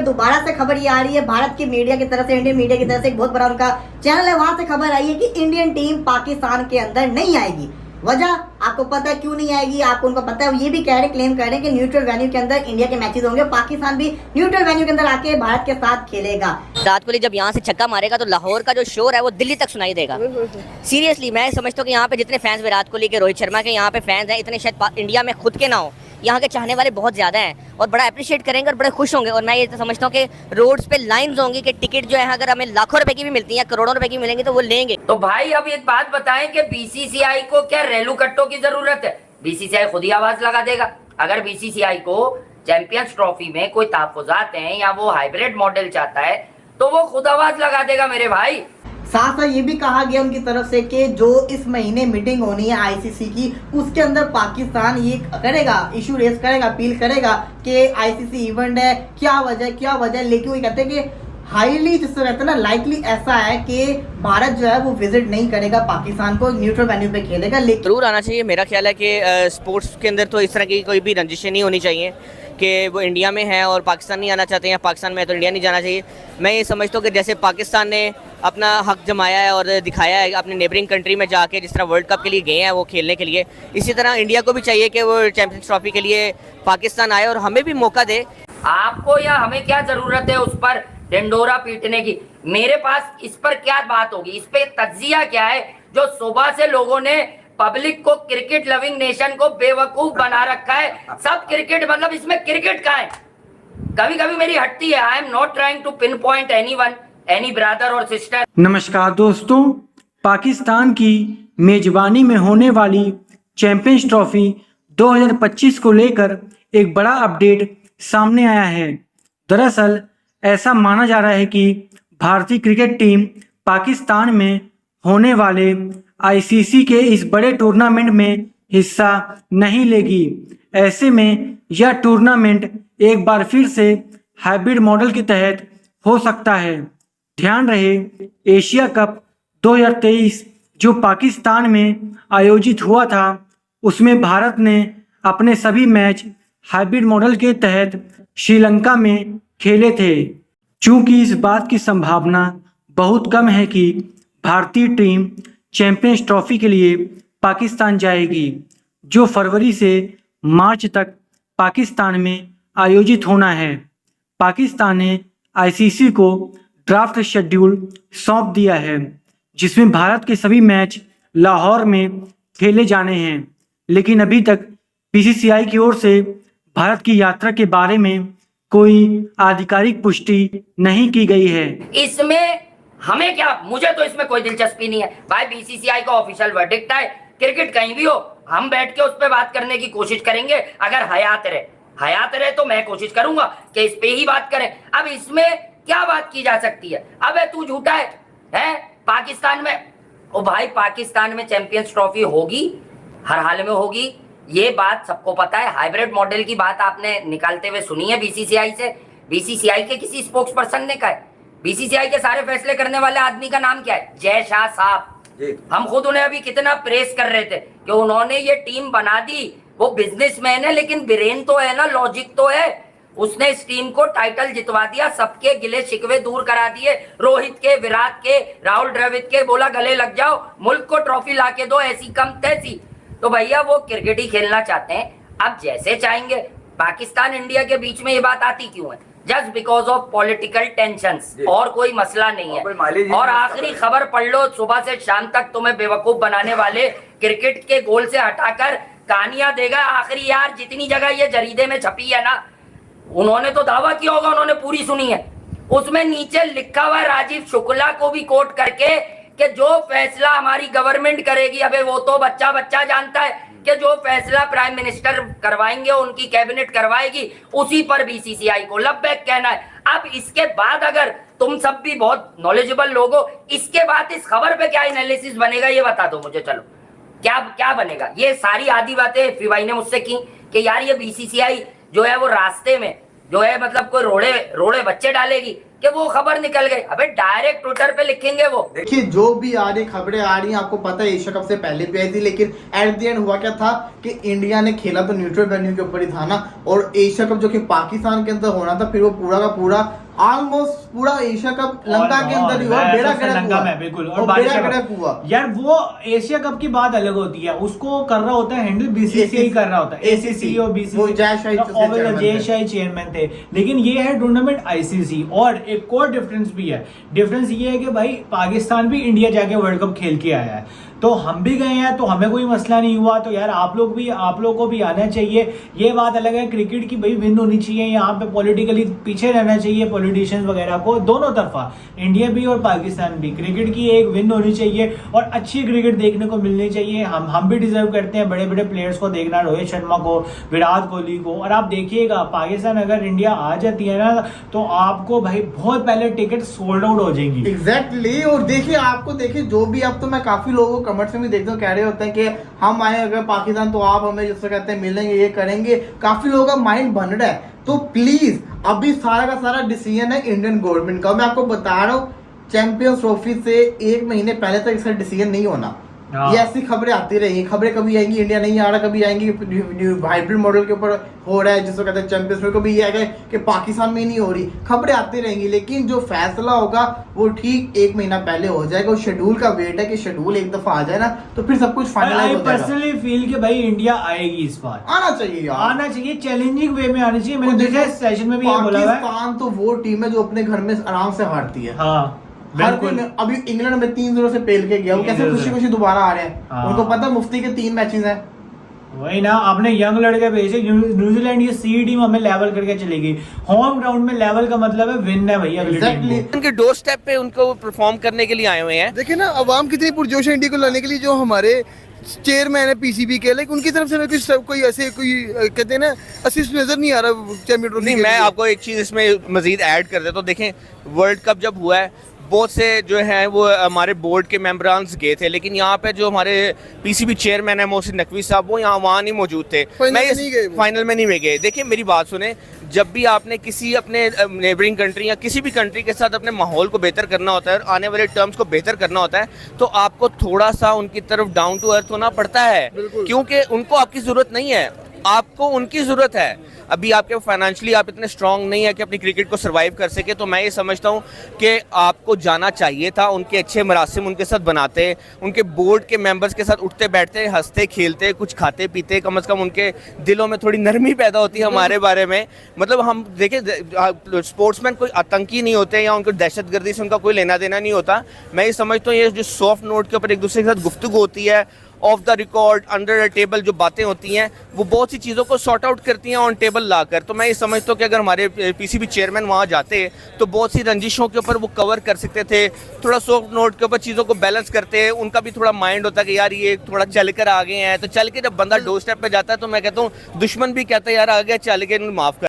अब दोबारा से खबर ये आ रही है भारत की मीडिया की तरफ से, इंडियन मीडिया की तरफ से, एक बहुत बड़ा उनका चैनल है, वहां से खबर आई है कि इंडियन टीम पाकिस्तान के अंदर नहीं आएगी। वजह आपको पता है क्यों नहीं आएगी, आपको उनको पता है। ये भी कह रहे, क्लेम कर रहे हैं कि न्यूट्रल वेन्यू के अंदर इंडिया के मैचेस होंगे, पाकिस्तान भी न्यूट्रल वेन्यू के अंदर आके भारत के साथ खेलेगा। विराट कोहली जब यहाँ से छक्का मारेगा तो लाहौर का जो शोर है वो दिल्ली तक सुनाई देगा। सीरियसली मैं समझता हूँ कि यहाँ पे जितने फैंस विराट कोहली के, रोहित शर्मा के यहाँ पे फैंस हैं, इतने शायद इंडिया में खुद के ना हो। यहाँ के चाहने वाले बहुत ज्यादा हैं और बड़ा अप्रिशिएट करेंगे और बड़े खुश होंगे। और मैं ये समझता हूँ कि रोड्स पे लाइंस होंगी कि टिकट जो है अगर हमें लाखों रुपए की भी मिलती है, करोड़ों रुपए की मिलेंगी तो वो लेंगे। तो भाई अब एक बात बताएं कि बीसीसीआई को क्या रेलू कट्टों की जरूरत है? बीसीसीआई खुद ही आवाज लगा देगा। अगर बीसीसीआई को चैंपियंस ट्रॉफी में कोई तहफुजात हैं या वो हाइब्रिड मॉडल चाहता है तो वो खुद आवाज लगा देगा मेरे भाई। साथ साथ ये भी कहा गया उनकी तरफ से कि जो इस महीने मीटिंग होनी है आईसीसी की, उसके अंदर पाकिस्तान ये करेगा, इशू रेस करेगा, अपील करेगा कि आईसीसी इवेंट है, क्या वजह। लेकिन वो कहते हैं कि हाईली जिससे रहता है ना, लाइकली ऐसा है कि भारत जो है वो विजिट नहीं करेगा पाकिस्तान को, न्यूट्रल वेन्यू पे खेलेगा। लेकिन जरूर आना चाहिए। मेरा ख्याल है कि स्पोर्ट्स के अंदर तो इस तरह की कोई भी रंजिशें नहीं होनी चाहिए कि वो इंडिया में है और पाकिस्तान नहीं आना चाहते हैं, पाकिस्तान में है तो इंडिया नहीं जाना चाहिए। मैं ये समझता हूँ कि जैसे पाकिस्तान ने अपना हक जमाया है और दिखाया है अपने नेबरिंग कंट्री में जाके, जिस तरह वर्ल्ड कप के लिए गए हैं वो खेलने के लिए, इसी तरह इंडिया को भी चाहिए कि वो चैंपियंस ट्रॉफी के लिए पाकिस्तान आए और हमें भी मौका दे। आपको या हमें क्या जरूरत है उस पर ढिंडोरा पीटने की? मेरे पास इस पर क्या बात होगी, इस पे तज्जिया क्या है? जो सुबह से लोगों ने पब्लिक को, क्रिकेट लविंग नेशन को बेवकूफ बना रखा है। सब क्रिकेट, मतलब इसमें क्रिकेट का है। कभी कभी मेरी हटती है। I am not trying to pinpoint anyone, any brother और सिस्टर। नमस्कार दोस्तों, पाकिस्तान की मेजबानी में होने वाली चैंपियंस ट्रॉफी 2025 को लेकर एक बड़ा अपडेट सामने आया है। दरअसल ऐसा माना जा रहा है कि भारतीय क्रिकेट टीम पाकिस्तान में होने वाले आईसीसी के इस बड़े टूर्नामेंट में हिस्सा नहीं लेगी। ऐसे में यह टूर्नामेंट एक बार फिर से हाइब्रिड मॉडल के तहत हो सकता है। ध्यान रहे, एशिया कप 2023 जो पाकिस्तान में आयोजित हुआ था, उसमें भारत ने अपने सभी मैच हाइब्रिड मॉडल के तहत श्रीलंका में खेले थे। चूंकि इस बात की संभावना बहुत कम है कि भारतीय टीम चैंपियंस ट्रॉफी के लिए पाकिस्तान जाएगी, जो फरवरी से मार्च तक पाकिस्तान में आयोजित होना है। पाकिस्तान ने आईसीसी को ड्राफ्ट शेड्यूल सौंप दिया है, जिसमें भारत के सभी मैच लाहौर में खेले जाने हैं। लेकिन अभी तक बीसीसीआई की ओर से भारत की यात्रा के बारे में कोई आधिकारिक पुष्टि नहीं की गई है। इसमें हमें क्या, मुझे तो इसमें कोई दिलचस्पी नहीं है भाई। बीसीसीआई का ऑफिशियल वर्डिक्ट है, क्रिकेट कहीं भी हो, हम बैठ के उस पर बात करने की कोशिश करेंगे। अगर हयात रहे तो मैं कोशिश करूंगा कि इस पे ही बात करें। अब इसमें क्या बात की जा सकती है? अब तू झूठा है पाकिस्तान में। ओ भाई, पाकिस्तान में चैंपियंस ट्रॉफी होगी, हर हाल में होगी, ये बात सबको पता है। हाइब्रिड मॉडल की बात आपने निकालते हुए सुनी है बीसीसीआई से? बीसीसीआई के किसी स्पोक्स पर्सन ने कहा है? बीसीसीआई के सारे फैसले करने वाले आदमी का नाम क्या है? जय शाह साहब। हम खुद उन्हें अभी कितना प्रेस कर रहे थे कि उन्होंने ये टीम बना दी। वो बिजनेसमैन है लेकिन ब्रेन तो है ना, लॉजिक तो है। उसने इस टीम को टाइटल जितवा दिया, सबके गिले शिकवे दूर करा दिए, रोहित के, विराट के, राहुल द्रविड़ के। बोला गले लग जाओ, मुल्क को ट्रॉफी लाके दो, ऐसी कम तैसी। तो भैया वो क्रिकेट ही खेलना चाहते हैं, अब जैसे चाहेंगे। पाकिस्तान इंडिया के बीच में ये बात आती क्यों है? Just because of political tensions, और कोई मसला नहीं है। और आखिरी खबर पढ़ लो, सुबह से शाम तक तुम्हें बेवकूफ बनाने वाले क्रिकेट के गोल से हटाकर कहानियां देगा। आखिरी यार, जितनी जगह ये जरीदे में छपी है ना, उन्होंने तो दावा किया होगा उन्होंने पूरी सुनी है। उसमें नीचे लिखा हुआ राजीव शुक्ला को भी कोट करके कि जो फैसला हमारी गवर्नमेंट करेगी, अबे वो तो बच्चा बच्चा जानता है कि जो फैसला प्राइम मिनिस्टर करवाएंगे, उनकी कैबिनेट करवाएगी, उसी पर बीसीसीआई को लब्बैक कहना है। अब इसके बाद अगर तुम सब भी बहुत नॉलेजेबल लोग हो, इसके बाद इस खबर पे क्या एनालिसिस बनेगा ये बता दो मुझे। चलो क्या बनेगा? ये सारी आधी बातें फिवाई ने मुझसे की कि यार ये बीसीसीआई जो है वो रास्ते में जो है मतलब कोई रोड़े रोड़े बच्चे डालेगी कि वो खबर निकल गई। अबे डायरेक्ट ट्विटर पे लिखेंगे वो। देखिए जो भी आ रही खबरें आ रही हैं, आपको पता है एशिया कप से पहले भी आई थी, लेकिन एट द एंड हुआ क्या था कि इंडिया ने खेला तो न्यूट्रल वेन्यू के ऊपर ही था ना, और एशिया कप जो कि पाकिस्तान के अंदर होना था, फिर वो पूरा का पूरा ऑलमोस्ट पूरा एशिया कप लंका के अंदर ही हुआ, बेड़ा गर्क हुआ। बिल्कुल, और बेड़ा गर्क हुआ यार। वो एशिया कप की बात अलग होती है, उसको कर रहा होता है हैंडल बीसीसीआई कर रहा होता है, एसीसी और बीसीसीआई जय शाही चेयरमैन थे। लेकिन ये है टूर्नामेंट आईसीसी। और एक और डिफरेंस भी है, डिफरेंस ये है कि भाई पाकिस्तान भी इंडिया जाके वर्ल्ड कप खेल के आया है, तो हम भी गए हैं, तो हमें कोई मसला नहीं हुआ। तो यार आप लोग को भी आना चाहिए। ये बात अलग है क्रिकेट की, भाई विन होनी चाहिए, यहाँ पे पॉलिटिकली पीछे रहना चाहिए पॉलिटिशियंस वगैरह को, दोनों तरफा, इंडिया भी और पाकिस्तान भी। क्रिकेट की एक विन होनी चाहिए और अच्छी क्रिकेट देखने को मिलनी चाहिए। हम भी डिजर्व करते हैं बड़े बड़े प्लेयर्स को देखना, रोहित शर्मा को, विराट कोहली को। और आप देखिएगा पाकिस्तान अगर इंडिया आ जाती है ना, तो आपको भाई बहुत पहले टिकट सोल्ड आउट हो जाएंगी। एग्जैक्टली। और देखिए आपको देखिए जो भी, अब तो मैं काफी लोगों कमेंट्स में भी देखता हूँ, कह रहे होते हैं कि हम आए अगर पाकिस्तान तो आप हमें जिससे कहते हैं मिलेंगे, ये करेंगे। काफी लोगों का माइंड बन रहा है, तो प्लीज अभी सारा का सारा डिसीजन है इंडियन गवर्नमेंट का। मैं आपको बता रहा हूँ चैंपियंस ट्रॉफी से 1 महीने पहले तक इसका डिसीजन नहीं होना। ये ऐसी खबरें आती रहेंगी, खबरें कभी आएंगी इंडिया नहीं आ रहा, कभी आएंगी हाइब्रिड मॉडल के ऊपर हो रहा है जिसको कहते हैं चैंपियंस ट्रॉफी, कभी ये आएगा कि पाकिस्तान में नहीं हो रही, खबरें आती रहेंगी। लेकिन जो फैसला होगा वो ठीक 1 महीना पहले हो जाएगा। शेड्यूल का वेट है कि शेड्यूल एक दफा आ जाए ना, तो फिर सब कुछ फाइनलाइज हो जाएगा। पर्सनली फील कि भाई इंडिया आएगी इस बार, आना चाहिए यार, आना चाहिए, चैलेंजिंग वे में आनी चाहिए। मैंने देखा है सेशन में भी ये बोला है, पाकिस्तान तो वो टीम है जो अपने घर में आराम से हारती है। हाँ हर दिन अभी इंग्लैंड में 3-0 से पेल के गया, वो कैसे खुशी खुशी दोबारा आ रहे हैं। हाँ। उनको पता मुफ्ती के 3 मैचेस हैं। वही ना, आपने यंग लड़के भेजे। न्यूजीलैंड ये सी टीम हमें लेवल करके चलेगी। होम ग्राउंड में लेवल का मतलब है विन है भैया। Exactly. उनके डोर स्टेप पे उनको परफॉर्म करने के लिए आए हुए हैं। देखिए ना अवाम कितनी पुरजोश है इंडिया को लाने के लिए। जो हमारे चेयरमैन है पीसीबी के, लेकिन उनकी तरफ से कोई ऐसे कोई कहते हैं ना असिस्ट नजर नहीं आ रहा चैंपियन ट्रॉफी। नहीं, मैं आपको एक चीज इसमें मजीद ऐड कर देता हूँ। देखें वर्ल्ड कप जब हुआ है, बहुत से जो हैं वो हमारे बोर्ड के मेंबरान्स गए थे, लेकिन यहाँ पे जो हमारे पीसीबी वचेयरमैन है मोहसिन नकवी साहब, वो वहाँ नहीं मौजूद थे। फाइनल में नहीं गए। देखिए मेरी बात सुने, जब भी आपने किसी अपने नेबरिंग कंट्री या किसी भी कंट्री के साथ अपने माहौल को बेहतर करना होता है और आने वाले टर्म्स को बेहतर करना होता है, तो आपको थोड़ा सा उनकी तरफ डाउन टू अर्थ होना पड़ता है, क्योंकि उनको आपकी ज़रूरत नहीं है, आपको उनकी ज़रूरत है। अभी आपके फाइनेंशियली आप इतने स्ट्रांग नहीं है कि अपनी क्रिकेट को सर्वाइव कर सके, तो मैं ये समझता हूँ कि आपको जाना चाहिए था। उनके अच्छे मरासिम उनके साथ बनाते, उनके बोर्ड के मेंबर्स के साथ उठते बैठते, हंसते खेलते, कुछ खाते पीते, कम से कम उनके दिलों में थोड़ी नरमी पैदा होती है हमारे बारे में। मतलब हम देखें स्पोर्ट्समैन कोई आतंकी नहीं होते या उनको दहशतगर्दी से उनका कोई लेना देना नहीं होता। मैं ये समझता हूँ ये जो सॉफ्ट नोट के ऊपर एक दूसरे के साथ गुफ्तगू होती है, of the record under the table जो बातें होती हैं, वो बहुत सी चीज़ों को सॉर्ट आउट करती हैं ऑन टेबल लाकर। तो मैं ये समझता हूँ कि अगर हमारे पीसीबी चेयरमैन वहाँ जाते तो बहुत सी रंजिशों के ऊपर वो कवर कर सकते थे, थोड़ा सॉफ्ट नोट के ऊपर चीज़ों को बैलेंस करते। उनका भी थोड़ा माइंड होता कि यार ये थोड़ा चल कर आ गए हैं, तो चल के जब बंदा डोर स्टेप पे जाता है तो मैं कहता हूँ दुश्मन भी कहता है यार आ गया चल के माफ़ कर।